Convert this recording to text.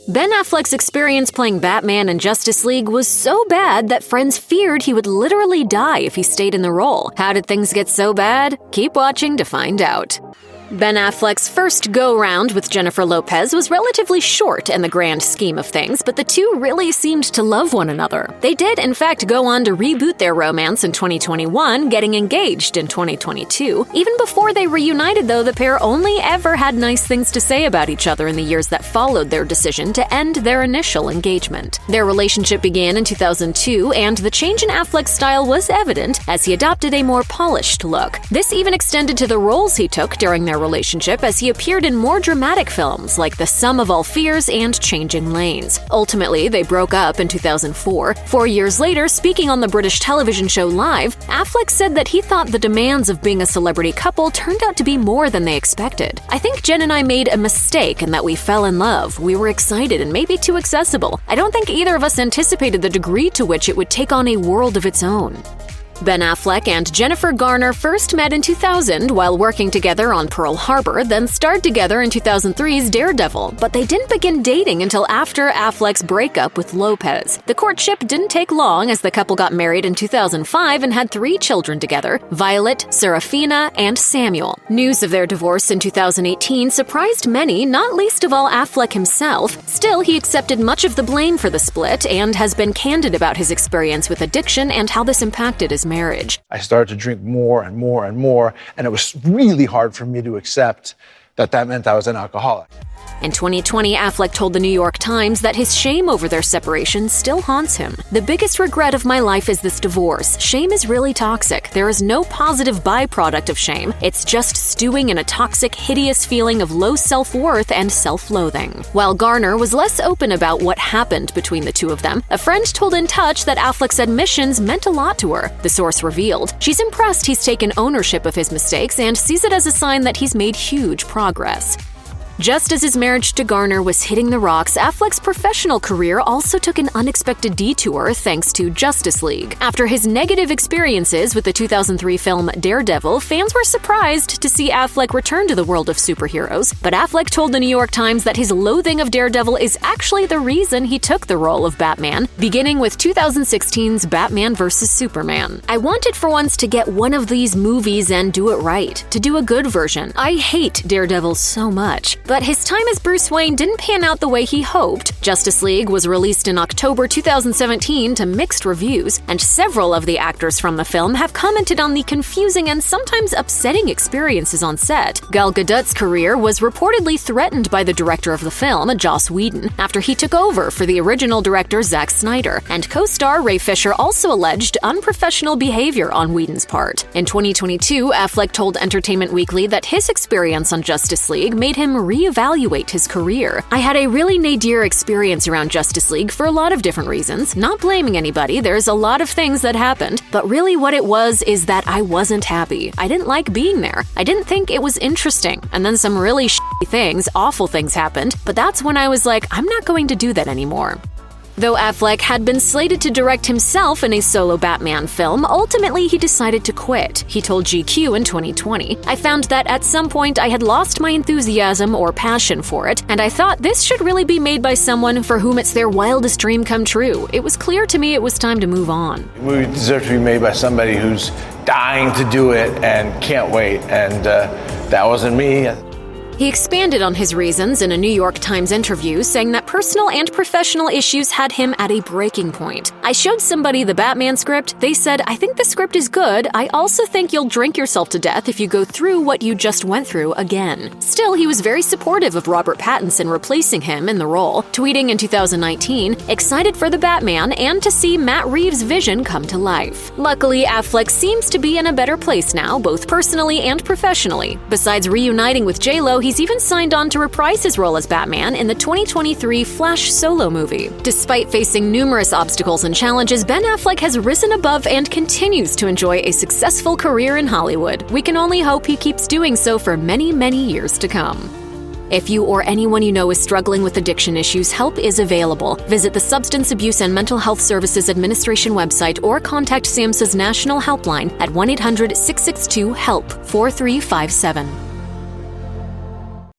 Ben Affleck's experience playing Batman in Justice League was so bad that friends feared he would literally die if he stayed in the role. How did things get so bad? Keep watching to find out. Ben Affleck's first go-round with Jennifer Lopez was relatively short in the grand scheme of things, but the two really seemed to love one another. They did, in fact, go on to reboot their romance in 2021, getting engaged in 2022. Even before they reunited, though, the pair only ever had nice things to say about each other in the years that followed their decision to end their initial engagement. Their relationship began in 2002, and the change in Affleck's style was evident as he adopted a more polished look. This even extended to the roles he took during their relationship, as he appeared in more dramatic films like The Sum of All Fears and Changing Lanes. Ultimately, they broke up in 2004. 4 years later, speaking on the British television show Live, Affleck said that he thought the demands of being a celebrity couple turned out to be more than they expected. "I think Jen and I made a mistake in that we fell in love. We were excited and maybe too accessible. I don't think either of us anticipated the degree to which it would take on a world of its own." Ben Affleck and Jennifer Garner first met in 2000 while working together on Pearl Harbor, then starred together in 2003's Daredevil, but they didn't begin dating until after Affleck's breakup with Lopez. The courtship didn't take long, as the couple got married in 2005 and had 3 children together: Violet, Serafina, and Samuel. News of their divorce in 2018 surprised many, not least of all Affleck himself. Still, he accepted much of the blame for the split and has been candid about his experience with addiction and how this impacted his marriage. I started to drink more and more and more, and it was really hard for me to accept that that meant I was an alcoholic. In 2020, Affleck told the New York Times that his shame over their separation still haunts him. "The biggest regret of my life is this divorce. Shame is really toxic. There is no positive byproduct of shame. It's just stewing in a toxic, hideous feeling of low self-worth and self-loathing." While Garner was less open about what happened between the two of them, a friend told In Touch that Affleck's admissions meant a lot to her. The source revealed, "She's impressed he's taken ownership of his mistakes and sees it as a sign that he's made huge progress." Just as his marriage to Garner was hitting the rocks, Affleck's professional career also took an unexpected detour thanks to Justice League. After his negative experiences with the 2003 film Daredevil, fans were surprised to see Affleck return to the world of superheroes. But Affleck told the New York Times that his loathing of Daredevil is actually the reason he took the role of Batman, beginning with 2016's Batman vs. Superman. "I wanted for once to get one of these movies and do it right, to do a good version. I hate Daredevil so much." But his time as Bruce Wayne didn't pan out the way he hoped. Justice League was released in October 2017 to mixed reviews, and several of the actors from the film have commented on the confusing and sometimes upsetting experiences on set. Gal Gadot's career was reportedly threatened by the director of the film, Joss Whedon, after he took over for the original director Zack Snyder, and co-star Ray Fisher also alleged unprofessional behavior on Whedon's part. In 2022, Affleck told Entertainment Weekly that his experience on Justice League made him reevaluate his career. "I had a really nadir experience around Justice League for a lot of different reasons. Not blaming anybody, there's a lot of things that happened, but really what it was is that I wasn't happy. I didn't like being there. I didn't think it was interesting. And then some really shitty things, awful things happened, but that's when I was like, I'm not going to do that anymore." Though Affleck had been slated to direct himself in a solo Batman film, ultimately he decided to quit. He told GQ in 2020, "I found that at some point I had lost my enthusiasm or passion for it, and I thought this should really be made by someone for whom it's their wildest dream come true. It was clear to me it was time to move on." The movie deserves to be made by somebody who's dying to do it and can't wait, and that wasn't me. He expanded on his reasons in a New York Times interview, saying that personal and professional issues had him at a breaking point. "I showed somebody the Batman script. They said, I think the script is good. I also think you'll drink yourself to death if you go through what you just went through again." Still, he was very supportive of Robert Pattinson replacing him in the role, tweeting in 2019, "Excited for the Batman and to see Matt Reeves' vision come to life." Luckily, Affleck seems to be in a better place now, both personally and professionally. Besides reuniting with J-Lo, he's even signed on to reprise his role as Batman in the 2023 Flash solo movie. Despite facing numerous obstacles and challenges, Ben Affleck has risen above and continues to enjoy a successful career in Hollywood. We can only hope he keeps doing so for many, many years to come. If you or anyone you know is struggling with addiction issues, help is available. Visit the Substance Abuse and Mental Health Services Administration website or contact SAMHSA's national helpline at 1-800-662-HELP 4357.